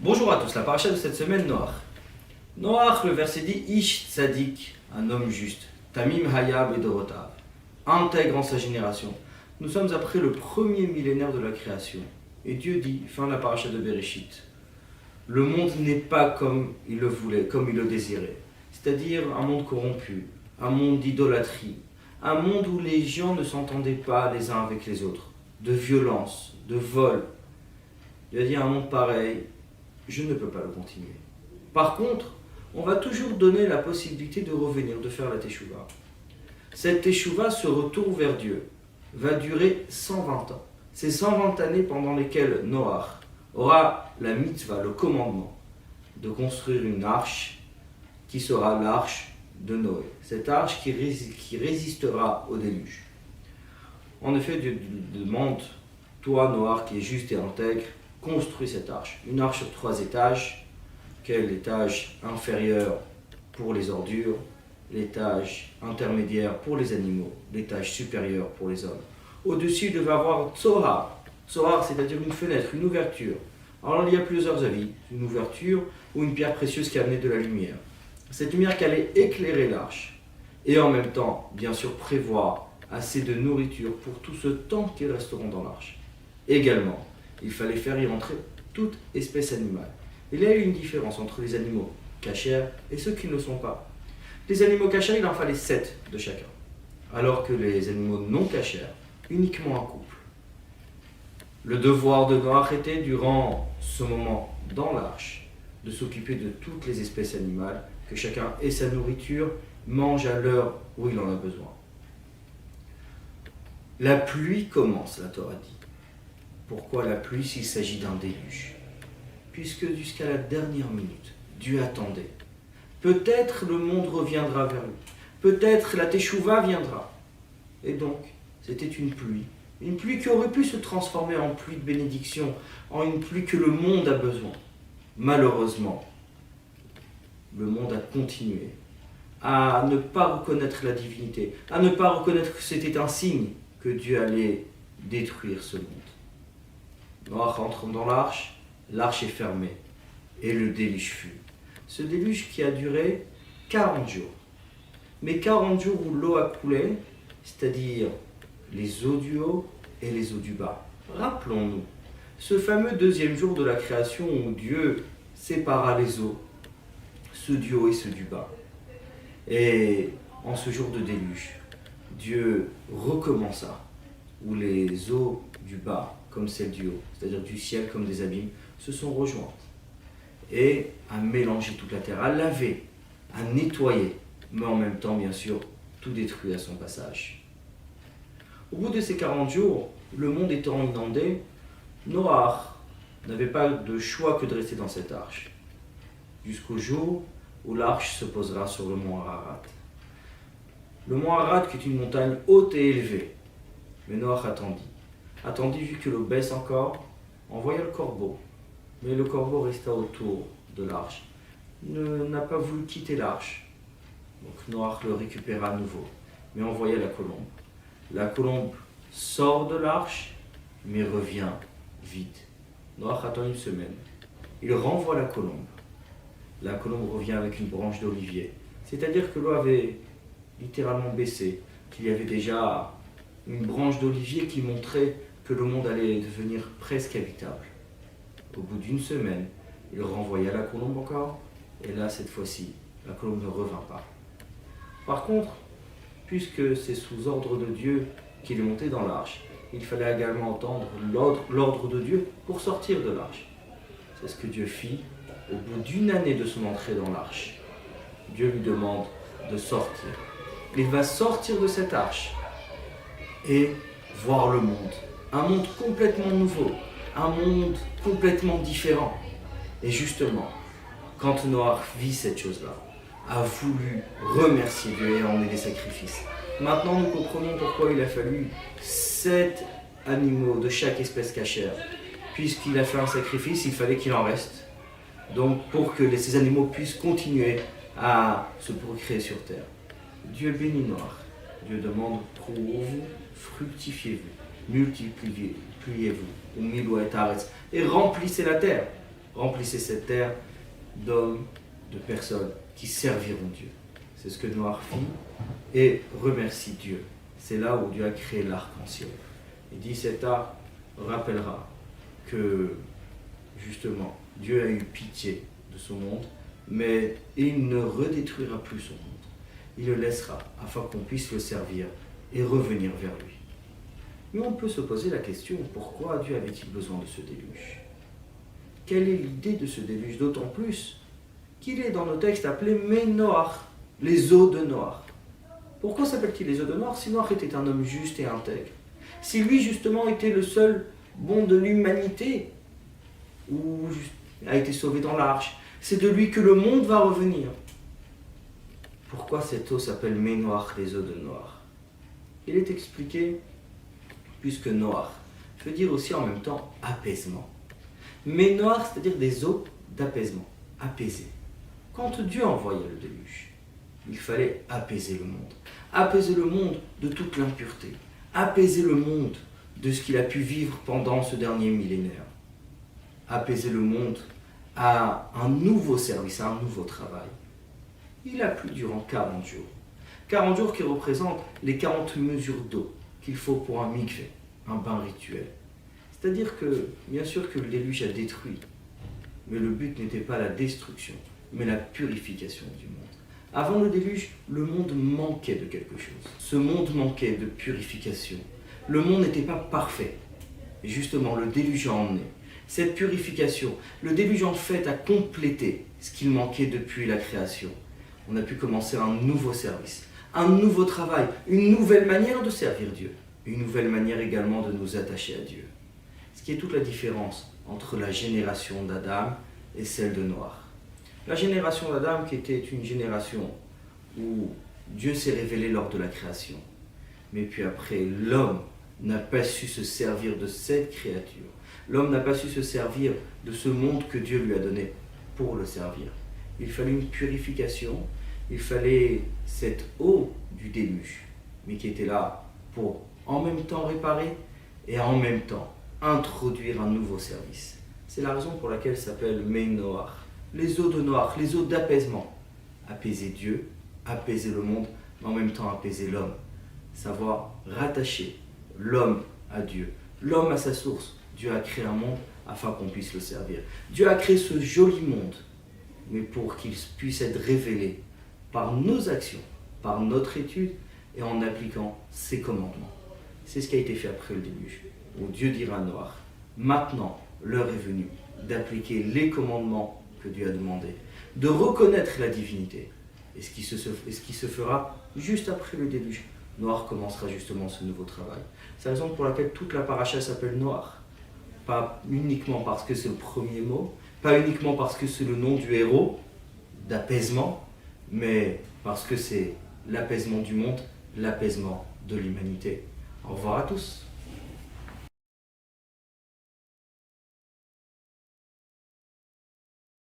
Bonjour à tous, la paracha de cette semaine, Noach. Noach, le verset dit Ish Tzadik, un homme juste, Tamim Hayab et Dorotav, intègre en sa génération. Nous sommes après le premier millénaire de la création. Et Dieu dit, fin de la paracha de Bereshit, le monde n'est pas comme il le voulait, comme il le désirait. C'est-à-dire un monde corrompu, un monde d'idolâtrie, un monde où les gens ne s'entendaient pas les uns avec les autres, de violence, de vol. Dieu a dit un monde pareil, je ne peux pas le continuer. Par contre, on va toujours donner la possibilité de revenir, de faire la teshuva. Cette teshuva, ce retour vers Dieu, va durer 120 ans. C'est 120 années pendant lesquelles Noach aura la mitzvah, le commandement, de construire une arche qui sera l'arche de Noé. Cette arche qui résistera au déluge. En effet, Dieu demande, toi Noach qui est juste et intègre, construis cette arche. Une arche sur 3 étages. Quel étage inférieur pour les ordures, l'étage intermédiaire pour les animaux, l'étage supérieur pour les hommes. Au-dessus, il devait avoir Tzohar. Tzohar, c'est-à-dire une fenêtre, une ouverture. Alors il y a plusieurs avis. Une ouverture ou une pierre précieuse qui amenait de la lumière. Cette lumière qui allait éclairer l'arche. Et en même temps, bien sûr, prévoir assez de nourriture pour tout ce temps qu'ils resteront dans l'arche. Également, il fallait faire y rentrer toute espèce animale. Il y a eu une différence entre les animaux cachers et ceux qui ne le sont pas. Les animaux cachers, il en fallait 7 de chacun. Alors que les animaux non cachers, uniquement un couple. Le devoir de Noach était, durant ce moment dans l'arche, de s'occuper de toutes les espèces animales, que chacun ait sa nourriture, mange à l'heure où il en a besoin. La pluie commence, la Torah dit. Pourquoi la pluie s'il s'agit d'un déluge? Puisque jusqu'à la dernière minute, Dieu attendait. Peut-être le monde reviendra vers lui. Peut-être la teshuva viendra. Et donc, c'était une pluie qui aurait pu se transformer en pluie de bénédiction, en une pluie que le monde a besoin. Malheureusement, le monde a continué à ne pas reconnaître la divinité, à ne pas reconnaître que c'était un signe que Dieu allait détruire ce monde. Noach rentre dans l'arche est fermée, et le déluge fut. Ce déluge qui a duré 40 jours. Mais 40 jours où l'eau a coulé, c'est-à-dire les eaux du haut et les eaux du bas. Rappelons-nous, ce fameux deuxième jour de la création où Dieu sépara les eaux, ceux du haut et ceux du bas. Et en ce jour de déluge, Dieu recommença, où les eaux du bas, comme celles du haut, c'est-à-dire du ciel comme des abîmes, se sont rejointes et a mélangé toute la terre, a lavé, a nettoyé, mais en même temps, bien sûr, tout détruit à son passage. Au bout de ces 40 jours, le monde étant inondé, Noach n'avait pas de choix que de rester dans cette arche, jusqu'au jour où l'arche se posera sur le mont Ararat. Le mont Ararat qui est une montagne haute et élevée, mais Noach attendit vu que l'eau baisse encore, envoya le corbeau. Mais le corbeau resta autour de l'arche, n'a pas voulu quitter l'arche. Donc Noach le récupéra à nouveau, mais envoya la colombe. La colombe sort de l'arche, mais revient vite. Noach attend une semaine. Il renvoie la colombe. La colombe revient avec une branche d'olivier. C'est-à-dire que l'eau avait littéralement baissé, qu'il y avait déjà une branche d'olivier qui montrait que le monde allait devenir presque habitable. Au bout d'une semaine, il renvoya la colombe encore, et là, cette fois-ci, la colombe ne revint pas. Par contre, puisque c'est sous ordre de Dieu qu'il est monté dans l'arche, il fallait également entendre l'ordre de Dieu pour sortir de l'arche. C'est ce que Dieu fit au bout d'une année de son entrée dans l'arche. Dieu lui demande de sortir. Il va sortir de cette arche et voir le monde. Un monde complètement nouveau, un monde complètement différent. Et justement, quand Noach vit cette chose-là, a voulu remercier Dieu et emmener des sacrifices. Maintenant, nous comprenons pourquoi il a fallu 7 animaux de chaque espèce cachère. Puisqu'il a fait un sacrifice, il fallait qu'il en reste. Donc, pour que ces animaux puissent continuer à se procréer sur terre. Dieu bénit Noach. Dieu demande, trouvez-vous, fructifiez-vous, multipliez-vous, et remplissez la terre. remplissez cette terre d'hommes, de personnes qui serviront Dieu. C'est ce que Noach fit et remercie Dieu. C'est là où Dieu a créé l'arc-en-ciel. Il dit, cet arc rappellera que, justement, Dieu a eu pitié de son monde, mais il ne redétruira plus son monde. Il le laissera afin qu'on puisse le servir et revenir vers lui. Mais on peut se poser la question, pourquoi Dieu avait-il besoin de ce déluge? Quelle est l'idée de ce déluge? D'autant plus qu'il est dans nos textes appelé Ménoach, les eaux de Noach. Pourquoi s'appelle-t-il les eaux de Noach? Si Noach était un homme juste et intègre, si lui justement était le seul bon de l'humanité, ou a été sauvé dans l'arche, c'est de lui que le monde va revenir. Pourquoi cette eau s'appelle Ménoach, les eaux de Noach? Il est expliqué, puisque Noach veut dire aussi en même temps apaisement. Ménoach, c'est-à-dire des eaux d'apaisement, apaiser. Quand Dieu envoyait le déluge, il fallait apaiser le monde. Apaiser le monde de toute l'impureté. Apaiser le monde de ce qu'il a pu vivre pendant ce dernier millénaire. Apaiser le monde à un nouveau service, à un nouveau travail. Il a plu durant 40 jours. 40 jours qui représentent les 40 mesures d'eau qu'il faut pour un mikvé, un bain rituel. C'est-à-dire que, bien sûr que le déluge a détruit, mais le but n'était pas la destruction, mais la purification du monde. Avant le déluge, le monde manquait de quelque chose. Ce monde manquait de purification. Le monde n'était pas parfait. Et justement, le déluge a emmené cette purification. Le déluge, en fait, a complété ce qu'il manquait depuis la création. On a pu commencer un nouveau service, un nouveau travail, une nouvelle manière de servir Dieu, une nouvelle manière également de nous attacher à Dieu. Ce qui est toute la différence entre la génération d'Adam et celle de Noach. La génération d'Adam qui était une génération où Dieu s'est révélé lors de la création. Mais puis après, l'homme n'a pas su se servir de cette créature. L'homme n'a pas su se servir de ce monde que Dieu lui a donné pour le servir. Il fallait une purification, il fallait cette eau du déluge, mais qui était là pour en même temps réparer et en même temps introduire un nouveau service. C'est la raison pour laquelle ça s'appelle Ménoach, les eaux de Noach, les eaux d'apaisement. Apaiser Dieu, apaiser le monde, mais en même temps apaiser l'homme. Savoir rattacher l'homme à Dieu, l'homme à sa source. Dieu a créé un monde afin qu'on puisse le servir. Dieu a créé ce joli monde, mais pour qu'il puisse être révélé par nos actions, par notre étude et en appliquant ses commandements. C'est ce qui a été fait après le déluge, où Dieu dira à Noach, maintenant l'heure est venue d'appliquer les commandements que Dieu a demandés, de reconnaître la divinité. Et ce qui se fera juste après le déluge. Noach commencera justement ce nouveau travail. C'est la raison pour laquelle toute la paracha s'appelle Noach. Pas uniquement parce que c'est le premier mot, pas uniquement parce que c'est le nom du héros d'apaisement, mais parce que c'est l'apaisement du monde, l'apaisement de l'humanité. Au revoir à tous.